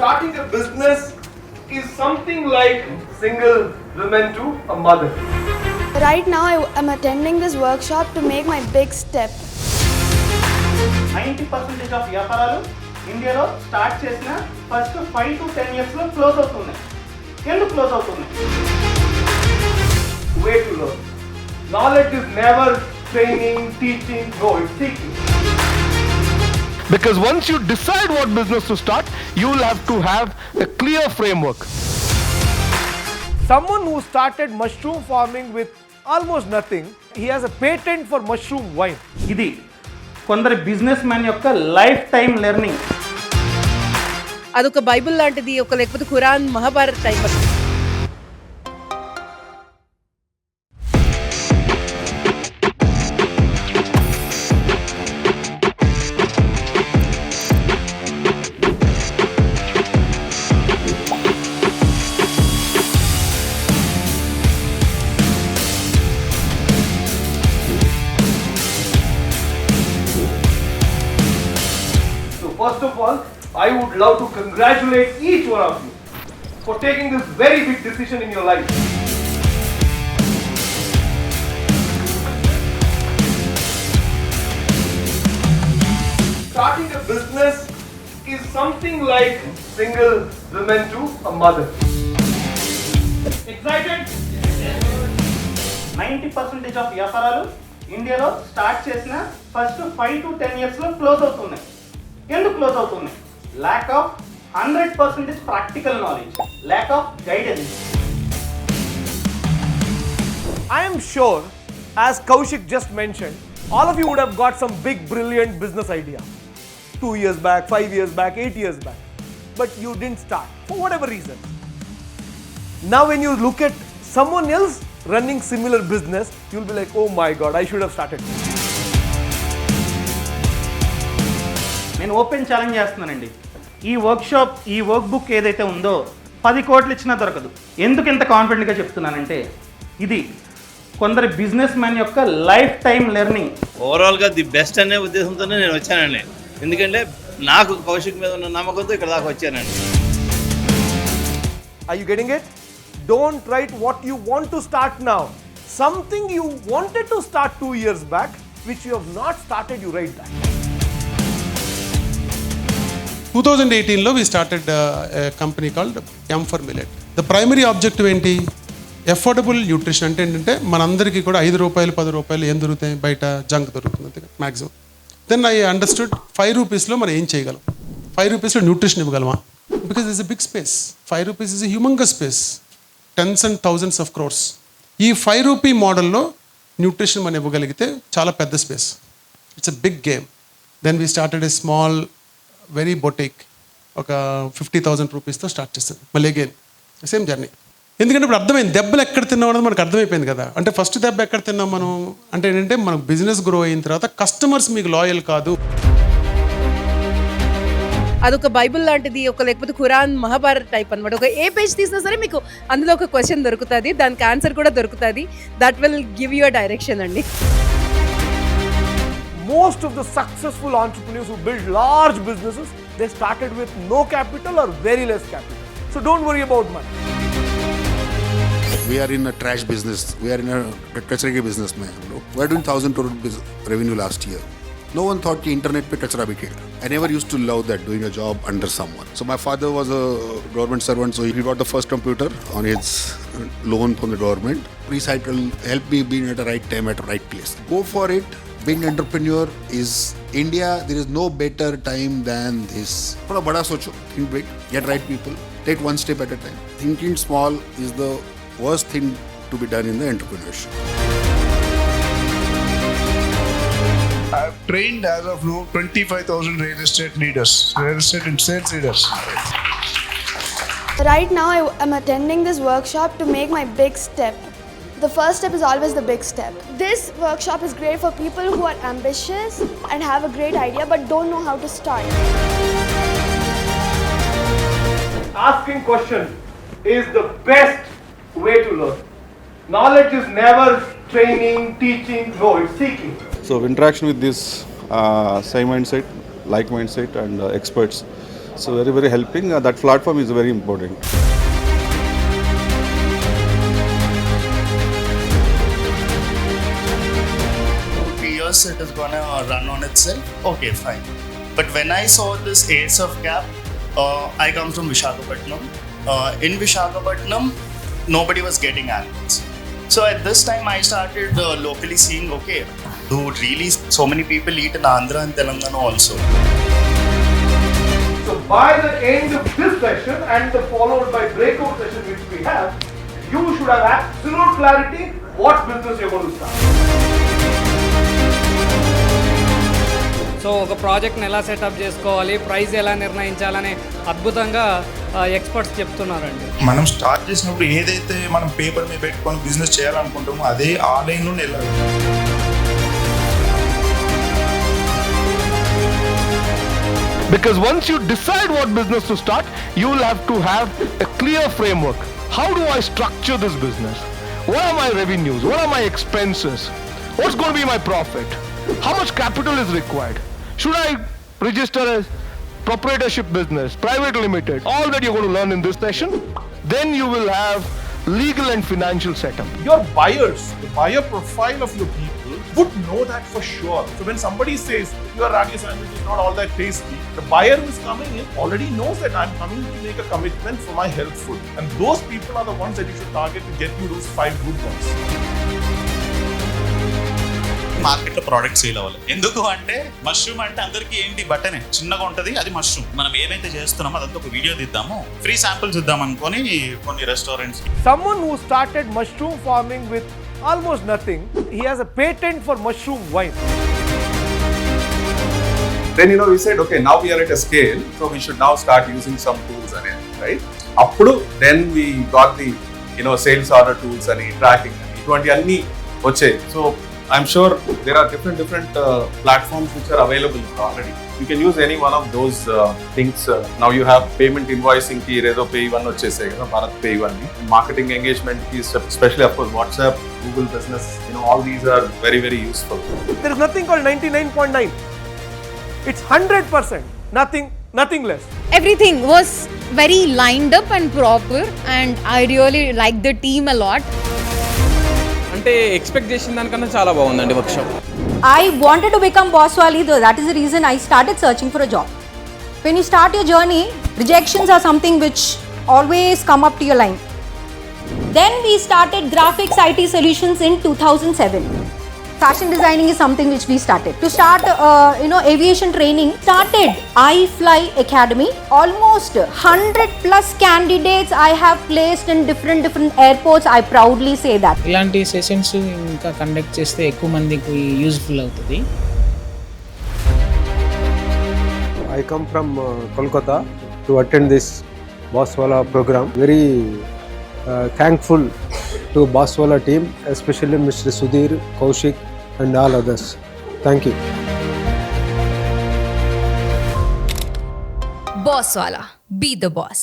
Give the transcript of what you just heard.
starting a business is something like single woman to a mother. Right now I'm attending this workshop to make my big step. 90% of వ్యాపారాలు ఇండియాలో start చేసిన first 5 to 10 years లో close అవుతున్నాయి. ఎందుకు close అవుతున్నాయి? Way to learn. Knowledge is never training, teaching, no, it's seeking. Because once you decide what business to start, you will have to have a clear framework. Someone who started mushroom farming with almost nothing, he has a patent for mushroom wine. ఇది కొందరి business man యొక్క life time learning. అదొక Bible లాంటిది, ఒక లేకపోతే Quran, Mahabharat type. First of all, I would love to congratulate each one of you for taking this very big decision in your life. Starting a business is something like single woman to a mother. Excited? 90% of వ్యాపారాలు ఇండియాలో start చేసిన first 5 to 10 years లో close అవుతున్నాయి. ఎందుకు close అవుతున్నాయి? Lack of 100% practical knowledge, lack of guidance. I am sure, as Kaushik just mentioned, all of you would have got some big brilliant business idea 2 years back, 5 years back, 8 years back, but you didn't start for whatever reason. Now when you look at someone else running similar business, you'll be like, oh my god, I should have started. నేను open challenge చేస్తున్నానండి. ఈ workshop, ఈ work book ఏదైతే ఉందో 10 కోట్లు ఇచ్చినా దొరకదు. ఎందుకు ఇంత కాన్ఫిడెంట్గా చెప్తున్నానంటే ఇది కొందరి బిజినెస్ మ్యాన్ యొక్క లైఫ్ టైం లెర్నింగ్. ఓవరాల్గా ది బెస్ట్ అనే ఉద్దేశంతోనే నేను వచ్చానండి. ఎందుకంటే నాకు కౌశిక్ మీద ఉన్న నమ్మకంతో ఇక్కడ దాకా వచ్చానండి. Are you getting it? Don't write what you want to start now. Something you wanted to start 2 years back, which you have not started, you write that. 2018లో we started a company called M for Millet. The primary objective ఏంటి? Affordable nutrition. అంటే ఏంటంటే మనందరికీ కూడా 5 రూపాయలు 10 రూపాయలు ఏం దొరుకుతాయి, బయట జంక్ దొరుకుతుంది అంతే మ్యాక్సిమం. దెన్ ఐ అండర్స్టూడ్ 5 రూపీస్లో మనం ఏం చేయగలం, 5 రూపీస్లో న్యూట్రిషన్ ఇవ్వగలమా? Because it's a big space. 5 rupees is a humongous space, tens and thousands of crores. ఈ 5 రూపీ మోడల్లో న్యూట్రిషన్ మనం ఇవ్వగలిగితే చాలా పెద్ద space. It's a big game. Then we started a small very boutique, ఒక 50,000 రూపీస్తో స్టార్ట్ చేస్తాను. మళ్ళీ అగైన్ సేమ్ జర్నీ. ఎందుకంటే ఇప్పుడు అర్థమైంది దెబ్బలు ఎక్కడ తిన్నాం అనేది మనకు అర్థమైపోయింది కదా. అంటే ఫస్ట్ దెబ్బ ఎక్కడ తిన్నాం మనం అంటే ఏంటంటే మనకు బిజినెస్ గ్రో అయిన తర్వాత కస్టమర్స్ మీకు లాయల్ కాదు. అదొక బైబిల్ లాంటిది, ఒక లేకపోతే ఖురాన్, మహాభారత్ టైప్ అనమాట. ఒక ఏ పేజ్ తీసినా సరే మీకు అందులో ఒక క్వశ్చన్ దొరుకుతుంది, దానికి ఆన్సర్ కూడా దొరుకుతుంది. That will give you a direction అండి. Most of the successful entrepreneurs who build large businesses, they started with no capital or very less capital. So don't worry about money. We are in a trash business. We are in a kachra business, man. We are doing 1,000 crore revenue last year. No one thought the internet pe kachra bikega. I never used to love that, doing a job under someone. So my father was a government servant, so he got the first computer on his loan from the government. Recycle helped me being at the right time at the right place. Go for it. Being an entrepreneur is India. There is no better time than this. Thoda bada socho, think big, get right people, take one step at a time. Thinking small is the worst thing to be done in the entrepreneurship. I have trained as of now 25,000 real estate leaders, real estate and sales leaders. Right now I'm attending this workshop to make my big step. The first step is always the big step. This workshop is great for people who are ambitious and have a great idea but don't know how to start. Asking questions is the best way to learn. Knowledge is never training, teaching, no, it's seeking. So interaction with this same mindset, like mindset and experts So very helping. That platform is very important. 2 years it is gonna run on itself. Okay, fine. But when I saw this Ace of Cap, I come from Visakhapatnam. In Visakhapatnam, nobody was getting animals. So at this time, I started locally seeing, okay, do really so many people eat in Andhra and Telangana also. So by the end of this session and the followed by breakout session which we have, you should have absolute clarity what business you're going to start. So ఒక ప్రాజెక్ట్ని ఎలా setup చేసుకోవాలి, price ఎలా నిర్ణయించాలని అద్భుతంగా experts చెప్తున్నారండి. మనం start చేసినప్పుడు ఏదైతే మనం పేపర్ మీద పెట్టుకొని బిజినెస్ చేయాలనుకుంటామో అదే ఆన్లైన్లో వెళ్ళాలి. Because once you decide what business to start, you will have to have a clear framework. How do I structure this business? What are my revenues? What are my expenses? What's going to be my profit? How much capital is required? Should I register a proprietorship business, private limited? All that you're going to learn in this session. Then you will have legal and financial setup. Your buyers, the buyer profile of your people would know that for sure. So when somebody says your ragi sandwich is not all that tasty, the buyer who is coming in already knows that I'm coming to make a commitment for my health food. And those people are the ones that you should target to get you those 5 good ones. మార్కెట్లో product sale అవ్వాలి. ఎందుకు అంటే mushroom అంటే అందరికీ ఏంటి బట్టనే చిన్నగా ఉంటుంది, అది మష్రూమ్. మనం ఏమైతే చేస్తున్నామో అదంతా ఒక వీడియో తీద్దాము, ఫ్రీ శాంపిల్స్ ఇద్దాం అనుకొని కొన్ని restaurants. Someone who started mushroom farming with almost nothing, he has a patent for mushroom wine. Then we said, okay, now we are at a scale, so we should now start using some tools and right. Appudu then we got the sales order tools and tracking and itvanti anni vachayi. So I'm sure there are different platforms which are available already. You can use any one of those things. Now you have payment invoicing ki Rezo Pay One vachesay kada, Bharat Pay One. Marketing engagement ki, especially of course WhatsApp, Google Business, all these are very useful. There is nothing called 99.9. It's 100%. Nothing less. Everything was very lined up and proper, and I really liked the team a lot. అంటే expect చేసిన దానికన్నా చాలా బాగుందండి workshop. I wanted to become Boss Wallah, though. That is the reason I started searching for a job. When you start your journey, rejections are something which always come up to your line. Then we started graphics IT solutions in 2007. Fashion designing is something which we started. To start, aviation training, started iFly Academy. Almost 100 plus candidates I have placed in different airports. I proudly say that. ఇలాంటి sessions ఇంకా conduct చేస్తే ఎక్కువ మందికి useful అవుతుంది. I come from Kolkata to attend this Boss Wallah program. Very thankful to Boss Wallah team, especially Mr. Sudhir, Kaushik and all others. Thank you. Boss Wallah, be the boss.